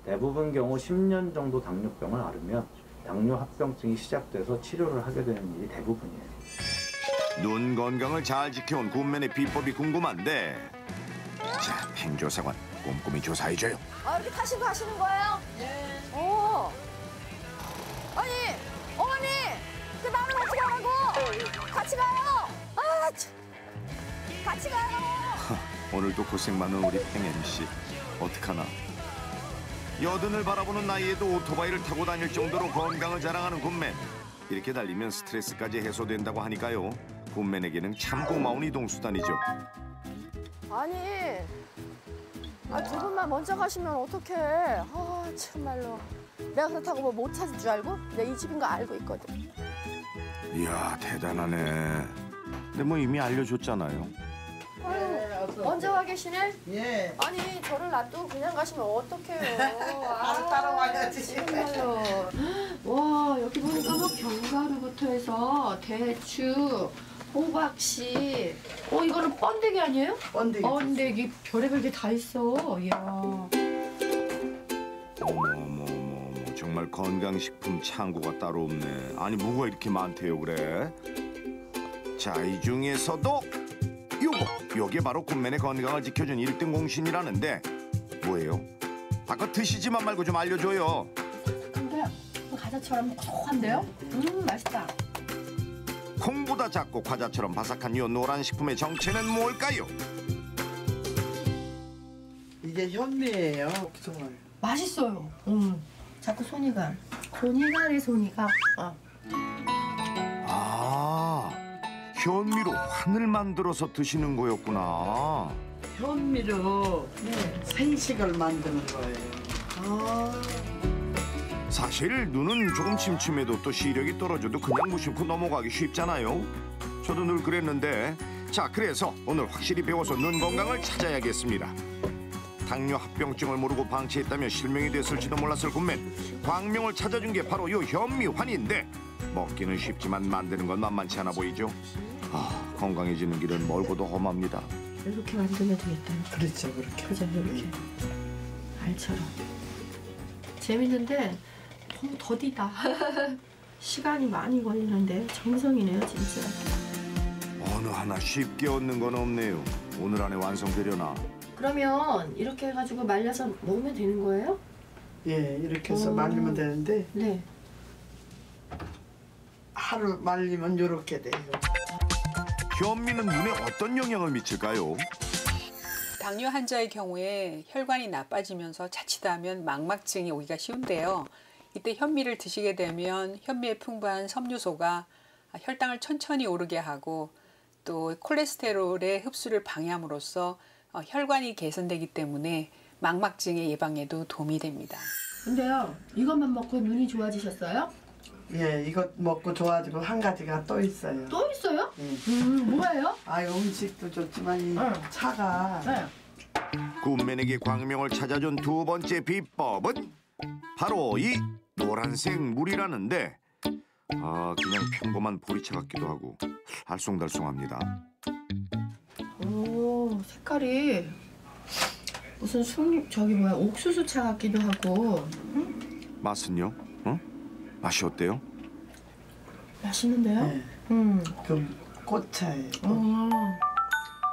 Speaker 14: 대부분 경우 10년 정도 당뇨병을 앓으면 당뇨합병증이 시작돼서 치료를 하게 되는 일이 대부분이에요.
Speaker 1: 눈 건강을 잘 지켜온 군맨의 비법이 궁금한데, 자, 팽조사관 꼼꼼히 조사해줘요.
Speaker 2: 이렇게 타시고 가시는 거예요? 네. 오. 아니, 어머니, 그 나는 어떻게 가라고? 같이 가요. 아, 참. 같이 가요.
Speaker 1: 오늘도 고생 많은 우리 팽MC 어떡하나. 여든을 바라보는 나이에도 오토바이를 타고 다닐 정도로 건강을 자랑하는 군맨. 이렇게 달리면 스트레스까지 해소된다고 하니까요, 군맨에게는 참 고마운 이동수단이죠.
Speaker 2: 아니, 두 분만 먼저 가시면 어떡해. 참말로. 내가 그렇다고 뭐 못 찾을 줄 알고? 내가 이 집인 거 알고 있거든.
Speaker 1: 이야, 대단하네. 근데 뭐 이미 알려줬잖아요.
Speaker 2: 아유, 먼저 와 계시네?
Speaker 12: 예.
Speaker 2: 아니, 저를 놔두고 그냥 가시면 어떡해요.
Speaker 12: 따라와야지.
Speaker 2: 정말로. 와, 여기 보니까 뭐 견과류부터 해서 대추, 호박씨. 이거는 번데기 아니에요?
Speaker 12: 번데기.
Speaker 2: 번데기 별의별 게 다 있어. 이야.
Speaker 1: 어머, 정말 건강식품 창고가 따로 없네. 아니, 뭐가 이렇게 많대요, 그래? 자, 이 중에서도 요게 바로 군맨의 건강을 지켜준 1등 공신이라는데 뭐예요? 아까 드시지만 말고 좀 알려줘요.
Speaker 2: 근데 과자처럼 고소한데요? 맛있다.
Speaker 1: 콩보다 작고 과자처럼 바삭한 이 노란 식품의 정체는 뭘까요?
Speaker 12: 이게 현미예요. 정말.
Speaker 2: 맛있어요. 자꾸 손이 가. 손이 가네, 손이 가.
Speaker 1: 현미로 환을 만들어서 드시는 거였구나.
Speaker 12: 현미로 생식을 만드는 거예요.
Speaker 1: 사실 눈은 조금 침침해도 또 시력이 떨어져도 그냥 무심코 넘어가기 쉽잖아요. 저도 늘 그랬는데. 자, 그래서 오늘 확실히 배워서 눈 건강을 찾아야겠습니다. 당뇨 합병증을 모르고 방치했다면 실명이 됐을지도 몰랐을 군맨. 광명을 찾아준 게 바로 요 현미환인데 먹기는 쉽지만 만드는 건 만만치 않아 보이죠. 건강해지는 길은 멀고도 험합니다.
Speaker 2: 이렇게 만들면 되겠다.
Speaker 12: 그렇죠, 그렇게.
Speaker 2: 그죠, 이렇게. 알처럼. 재밌는데 너무 더디다. 시간이 많이 걸리는데 정성이네요, 진짜.
Speaker 1: 어느 하나 쉽게 얻는 건 없네요. 오늘 안에 완성되려나.
Speaker 2: 그러면 이렇게 해가지고 말려서 먹으면 되는 거예요?
Speaker 12: 예, 이렇게 해서 말리면 되는데
Speaker 2: 네.
Speaker 12: 하루 말리면 이렇게 돼요.
Speaker 1: 현미는 눈에 어떤 영향을 미칠까요?
Speaker 15: 당뇨 환자의 경우에 혈관이 나빠지면서 자칫하면 망막증이 오기가 쉬운데요. 이때 현미를 드시게 되면 현미에 풍부한 섬유소가 혈당을 천천히 오르게 하고 또 콜레스테롤의 흡수를 방해함으로써 혈관이 개선되기 때문에 망막증의 예방에도 도움이 됩니다.
Speaker 2: 근데요, 이것만 먹고 눈이 좋아지셨어요?
Speaker 12: 예, 이거 먹고 좋아지고 한 가지가 또 있어요.
Speaker 2: 또 있어요? 뭐예요?
Speaker 12: 음식도 좋지만 이 차가.
Speaker 1: 군맨에게 광명을 찾아준 두 번째 비법은 바로 이 노란색 물이라는데 그냥 평범한 보리차 같기도 하고 알쏭달쏭합니다.
Speaker 2: 오, 색깔이 무슨 옥수수차 같기도 하고.
Speaker 1: 맛은요? 맛이 어때요?
Speaker 2: 맛있는데요?
Speaker 12: 그 꽃차예요.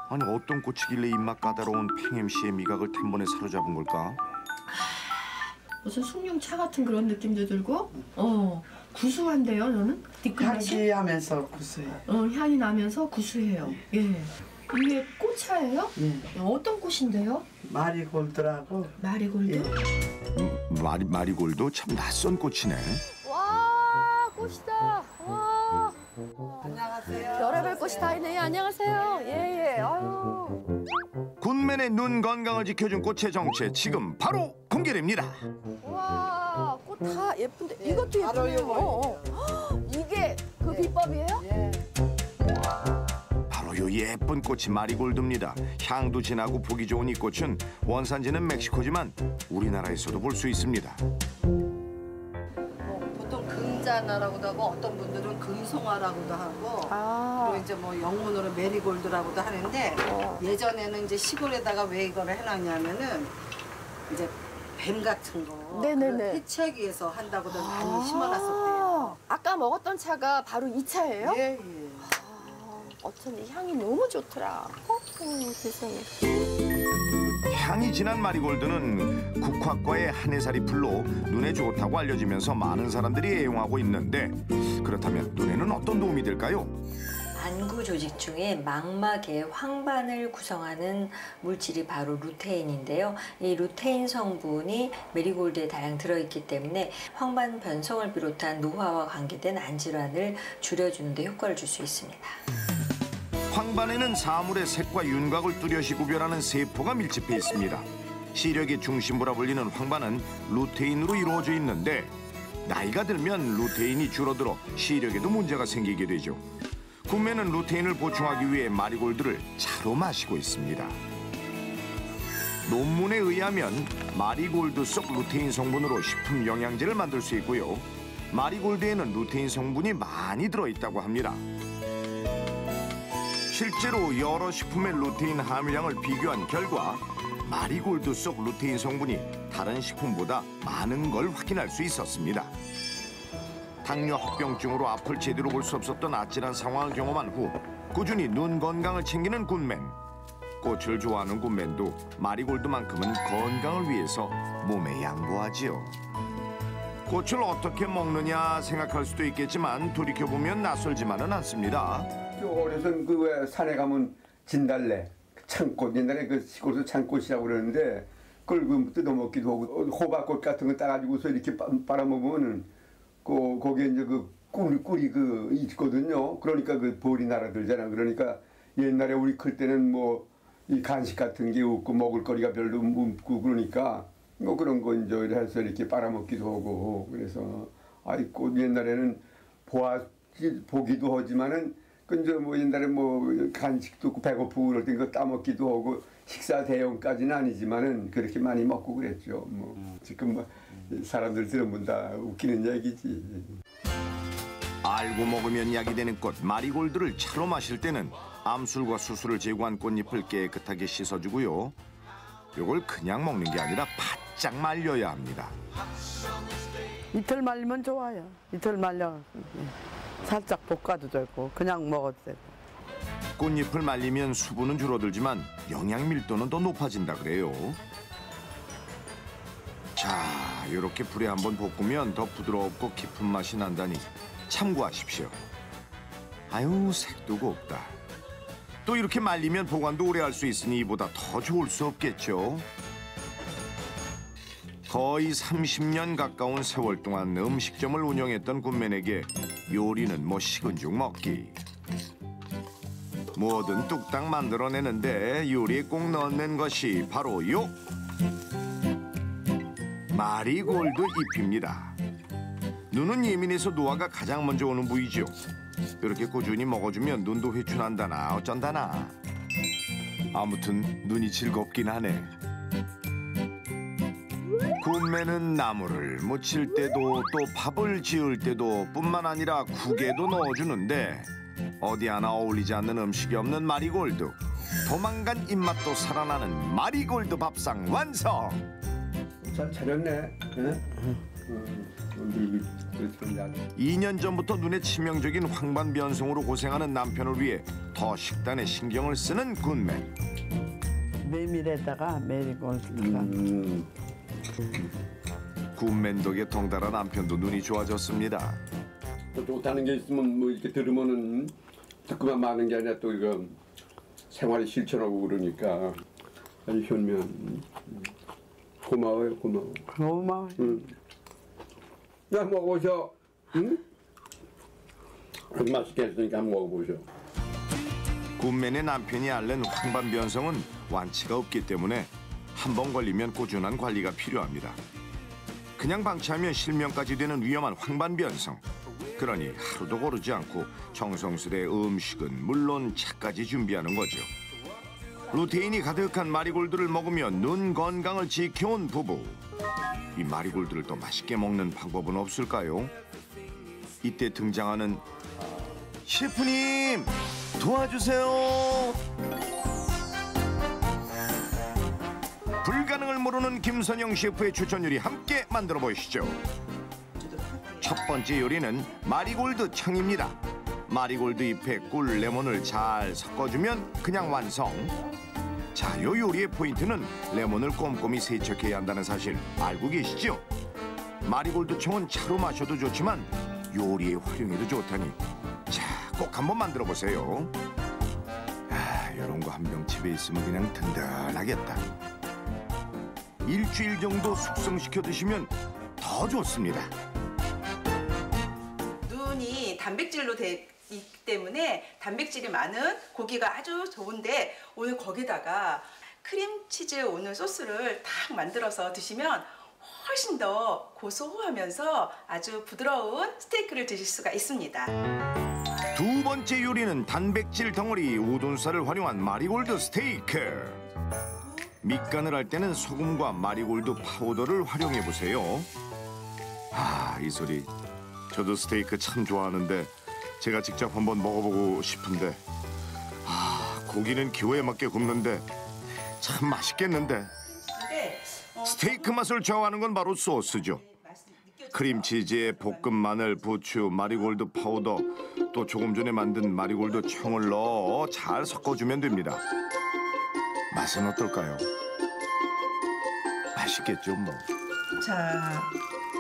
Speaker 1: 아니 어떤 꽃이길래 입맛 까다로운 팽엠 씨의 미각을 단번에 사로잡은 걸까?
Speaker 16: 무슨 숭늉차 같은 그런 느낌도 들고, 구수한데요, 너는?
Speaker 12: 향기 하면서 구수해.
Speaker 16: 향이 나면서 구수해요. 예. 이게 꽃차예요?
Speaker 12: 예.
Speaker 16: 어떤 꽃인데요?
Speaker 12: 마리골드라고.
Speaker 16: 마리골드?
Speaker 1: 마리골드 참 낯선 꽃이네.
Speaker 2: 와, 꽃이다. 와.
Speaker 12: 안녕하세요.
Speaker 2: 별의별 꽃이 다 있네. 안녕하세요. 예. 아유.
Speaker 1: 군맨의 눈 건강을 지켜준 꽃의 정체 지금 바로 공개됩니다.
Speaker 2: 와, 꽃 다 예쁜데 이것도 예쁘네요. 이게 그 비법이에요?
Speaker 12: 예.
Speaker 1: 바로 요 예쁜 꽃이 마리골드입니다. 향도 진하고 보기 좋은 이 꽃은 원산지는 멕시코지만 우리나라에서도 볼 수 있습니다.
Speaker 12: 보통 금자나라고도 하고 어떤 분들은 금송화라고도 하고 그리고 이제 뭐 영문으로 메리골드라고도 하는데 예전에는 이제 시골에다가 왜 이거를 해놨냐면은 이제 뱀 같은 거
Speaker 2: 네네네.
Speaker 12: 해치하기 위해서 한다고도 많이 심어놨었대요.
Speaker 2: 아까 먹었던 차가 바로 이 차예요?
Speaker 12: 예.
Speaker 2: 어쩐지 향이 너무 좋더라. 세상에.
Speaker 1: 향이 진한 마리골드는 국화과의 한해살이 풀로 눈에 좋다고 알려지면서 많은 사람들이 애용하고 있는데 그렇다면 눈에는 어떤 도움이 될까요?
Speaker 17: 안구 조직 중에 망막의 황반을 구성하는 물질이 바로 루테인인데요. 이 루테인 성분이 메리골드에 다량 들어있기 때문에 황반 변성을 비롯한 노화와 관계된 안질환을 줄여주는 데 효과를 줄 수 있습니다.
Speaker 1: 황반에는 사물의 색과 윤곽을 뚜렷이 구별하는 세포가 밀집해 있습니다. 시력의 중심부라 불리는 황반은 루테인으로 이루어져 있는데 나이가 들면 루테인이 줄어들어 시력에도 문제가 생기게 되죠. 군맨은 루테인을 보충하기 위해 마리골드를 차로 마시고 있습니다. 논문에 의하면 마리골드 속 루테인 성분으로 식품 영양제를 만들 수 있고요. 마리골드에는 루테인 성분이 많이 들어있다고 합니다. 실제로 여러 식품의 루테인 함유량을 비교한 결과 마리골드 속 루테인 성분이 다른 식품보다 많은 걸 확인할 수 있었습니다. 당뇨 합병증으로 앞을 제대로 볼 수 없었던 아찔한 상황을 경험한 후 꾸준히 눈 건강을 챙기는 군맨. 꽃을 좋아하는 군맨도 마리골드만큼은 건강을 위해서 몸에 양보하지요. 꽃을 어떻게 먹느냐 생각할 수도 있겠지만 돌이켜보면 낯설지만은 않습니다.
Speaker 13: 어려서는 그 왜 산에 가면 진달래, 창꽃, 옛날에 그 시골에서 창꽃이라고 그러는데 그걸 그 뜯어먹기도 하고 호박꽃 같은 거 따가지고서 이렇게 빨아먹으면은 거기에 이제 그 꿀이 그 있거든요. 그러니까 그 볼이 날아들잖아. 그러니까 옛날에 우리 클 때는 뭐 이 간식 같은 게 없고 먹을 거리가 별로 없고 그러니까 뭐 그런 거 이제 해서 이렇게 빨아먹기도 하고 그래서 아이 꽃 옛날에는 보기도 하지만은 그 이제 뭐 옛날에 뭐 간식도 없고 배고프고 그럴 때 그거 따먹기도 하고 식사 대용까지는 아니지만은 그렇게 많이 먹고 그랬죠. 뭐 지금 뭐 사람들 들으면 다 웃기는 얘기지.
Speaker 1: 알고 먹으면 약이 되는 꽃 마리골드를 차로 마실 때는 암술과 수술을 제거한 꽃잎을 깨끗하게 씻어주고요. 이걸 그냥 먹는 게 아니라 바짝 말려야 합니다.
Speaker 12: 이틀 말리면 좋아요. 이틀 말려 살짝 볶아도 되고 그냥 먹어도 되고.
Speaker 1: 꽃잎을 말리면 수분은 줄어들지만 영양 밀도는 더 높아진다 그래요. 자, 이렇게 불에 한번 볶으면 더 부드럽고 깊은 맛이 난다니 참고하십시오. 아유, 색도 곱다. 또 이렇게 말리면 보관도 오래 할 수 있으니 이보다 더 좋을 수 없겠죠. 거의 30년 가까운 세월 동안 음식점을 운영했던 군맨에게 요리는 뭐 식은 죽 먹기. 뭐든 뚝딱 만들어내는데 요리에 꼭 넣는 것이 바로 요 마리골드 잎입니다. 눈은 예민해서 노화가 가장 먼저 오는 부위죠. 이렇게 꾸준히 먹어주면 눈도 회춘한다나 어쩐다나. 아무튼 눈이 즐겁긴 하네. 군맨은 나물을 무칠 때도 또 밥을 지을 때도 뿐만 아니라 국에도 넣어주는데 어디 하나 어울리지 않는 음식이 없는 마리골드. 도망간 입맛도 살아나는 마리골드 밥상 완성.
Speaker 13: 잘 차렸네. 응? 그렇죠.
Speaker 1: 2년 전부터 눈에 치명적인 황반변성으로 고생하는 남편을 위해 더 식단에 신경을 쓰는 굿맨.
Speaker 18: 메밀에다가 메리골드가
Speaker 1: 굿맨 덕에 덩달아 남편도 눈이 좋아졌습니다.
Speaker 13: 또 좋다는 게 있으면 뭐 이렇게 들으면은 듣고만 마는 게 아니라 또 이거 생활에 실천하고 그러니까 아주 현면 고마워요, 고마워.
Speaker 18: 고마워.
Speaker 13: 야 먹어보셔. 응? 아주 맛있게 했으니까 한번 먹어보셔.
Speaker 1: 굿맨의 남편이 앓는 황반변성은 완치가 없기 때문에 한 번 걸리면 꾸준한 관리가 필요합니다. 그냥 방치하면 실명까지 되는 위험한 황반변성. 그러니 하루도 거르지 않고 정성스레 음식은 물론 차까지 준비하는 거죠. 루테인이 가득한 마리골드를 먹으며 눈 건강을 지켜온 부부. 이 마리골드를 더 맛있게 먹는 방법은 없을까요? 이때 등장하는 셰프님 도와주세요. 불가능을 모르는 김선영 셰프의 추천 요리 함께 만들어 보시죠. 첫 번째 요리는 마리골드 청입니다. 마리골드 잎에 꿀, 레몬을 잘 섞어주면 그냥 완성. 자, 요 요리의 포인트는 레몬을 꼼꼼히 세척해야 한다는 사실 알고 계시죠? 마리골드 청은 차로 마셔도 좋지만 요리에 활용해도 좋다니. 자, 꼭 한번 만들어 보세요. 아, 요런 거 한 병 집에 있으면 그냥 든든하겠다. 일주일 정도 숙성시켜 드시면 더 좋습니다.
Speaker 19: 눈이 단백질로 돼 있기 때문에 단백질이 많은 고기가 아주 좋은데 오늘 거기다가 크림치즈 오늘 소스를 딱 만들어서 드시면 훨씬 더 고소하면서 아주 부드러운 스테이크를 드실 수가 있습니다.
Speaker 1: 두 번째 요리는 단백질 덩어리 우둔살을 활용한 마리골드 스테이크. 밑간을 할 때는 소금과 마리골드 파우더를 활용해 보세요. 아, 이 소리. 저도 스테이크 참 좋아하는데 제가 직접 한번 먹어보고 싶은데, 아, 고기는 기호에 맞게 굽는데 참 맛있겠는데. 스테이크 맛을 좌우하는 건 바로 소스죠. 크림치즈에 볶은 마늘, 부추, 마리골드 파우더, 또 조금 전에 만든 마리골드 청을 넣어 잘 섞어주면 됩니다. 맛은 어떨까요? 맛있겠죠, 뭐.
Speaker 19: 자,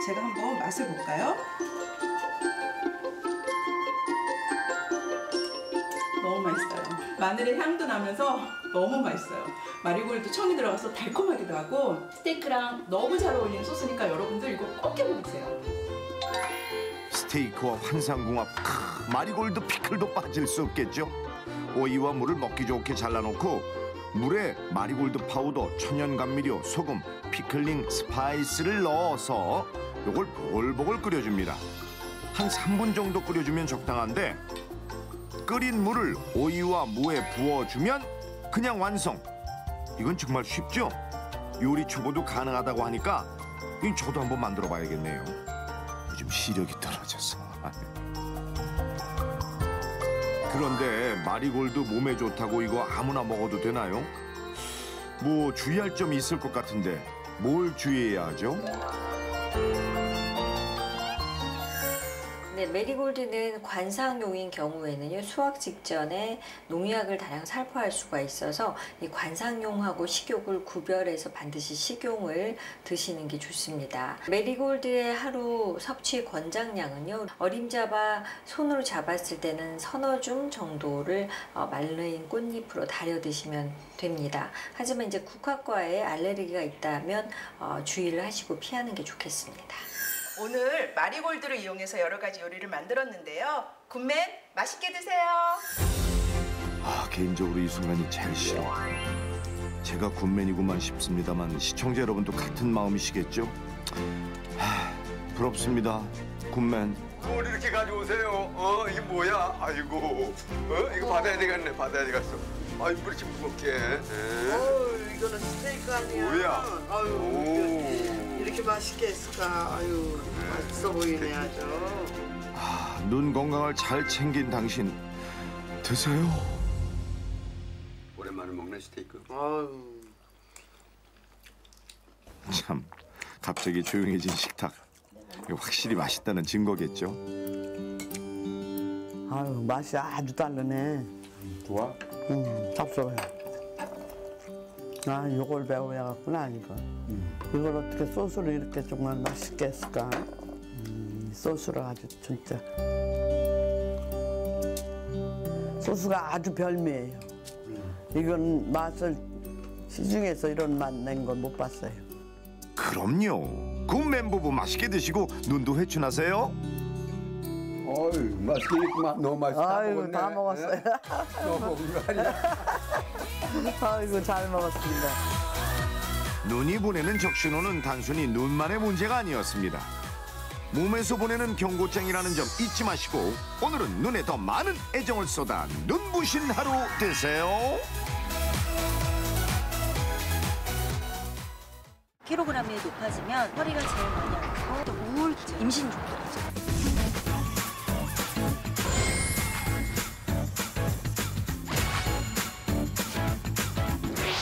Speaker 19: 제가 한번 맛을 볼까요? 너무 맛있어요. 마늘의 향도 나면서 너무 맛있어요. 마리골드 청이 들어가서 달콤하기도 하고 스테이크랑 너무 잘 어울리는 소스니까 여러분들 이거 꼭 해보세요.
Speaker 1: 스테이크와 환상궁합, 마리골드 피클도 빠질 수 없겠죠. 오이와 물을 먹기 좋게 잘라놓고 물에 마리골드 파우더, 천연 감미료, 소금, 피클링 스파이스를 넣어서 요걸 보글보글 끓여줍니다. 한 3분 정도 끓여주면 적당한데 끓인 물을 오이와 무에 부어주면 그냥 완성. 이건 정말 쉽죠? 요리 초보도 가능하다고 하니까 저도 한번 만들어 봐야겠네요. 요즘 시력이 떨어져서. 그런데 마리골드 몸에 좋다고 이거 아무나 먹어도 되나요? 뭐 주의할 점이 있을 것 같은데 뭘 주의해야 하죠?
Speaker 17: 네, 메리골드는 관상용인 경우에는요, 수확 직전에 농약을 다량 살포할 수가 있어서 이 관상용하고 식용을 구별해서 반드시 식용을 드시는 게 좋습니다. 메리골드의 하루 섭취 권장량은요, 어림잡아 손으로 잡았을 때는 서너 줌 정도를 말린 꽃잎으로 달여 드시면 됩니다. 하지만 이제 국화과에 알레르기가 있다면 주의를 하시고 피하는 게 좋겠습니다.
Speaker 19: 오늘 마리골드를 이용해서 여러 가지 요리를 만들었는데요. 굿맨 맛있게 드세요.
Speaker 1: 아, 개인적으로 이 순간이 제일 싫어. 제가 굿맨이구만 싶습니다만 시청자 여러분도 같은 마음이시겠죠? 부럽습니다. 굿맨.
Speaker 13: 뭘 이렇게 가져오세요? 이게 뭐야? 아이고, 이거 받아야 되겠네. 받아야 되겠어. 아이, 뭐 이렇게 무겁게.
Speaker 18: 이거는 스테이크 아니야.
Speaker 13: 뭐야?
Speaker 18: 아유, 이렇게 맛있게 했을까? 아유, 맛있어 보이네 아주.
Speaker 1: 눈 건강을 잘 챙긴 당신 드세요.
Speaker 13: 오랜만에 먹네 스테이크.
Speaker 1: 참, 갑자기 조용해진 식탁. 확실히 맛있다는 증거겠죠.
Speaker 18: 아유, 맛이 아주 다르네.
Speaker 13: 좋아?
Speaker 18: 잡숴봐요. 아, 이걸 배워야겠구나, 이거. 이걸 어떻게 소스로 이렇게 정말 맛있게 했을까? 소스를 아주 진짜. 소스가 아주 별미예요. 이건 맛을 시중에서 이런 맛 낸 건 못 봤어요.
Speaker 1: 그럼요. 군맨 부부 맛있게 드시고 눈도 회춘하세요.
Speaker 13: 어이, 맛있게 익구만. 너무 맛있다.
Speaker 18: 아이고, 다 먹었어요.
Speaker 13: 너무 먹은 거 아니야?
Speaker 18: 아이고, 잘 먹었습니다.
Speaker 1: 눈이 보내는 적신호는 단순히 눈만의 문제가 아니었습니다. 몸에서 보내는 경고장이라는 점 잊지 마시고 오늘은 눈에 더 많은 애정을 쏟아 눈부신 하루 되세요.
Speaker 10: 킬로그램이 높아지면 허리가 제일 많이 아파서 또 우울증, 임신 중독이죠.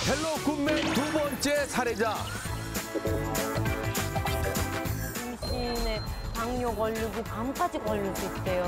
Speaker 20: 헬로 굿맨 두 번째 사례자.
Speaker 21: 임신에 당뇨 걸리고 암까지 걸릴 수 있대요.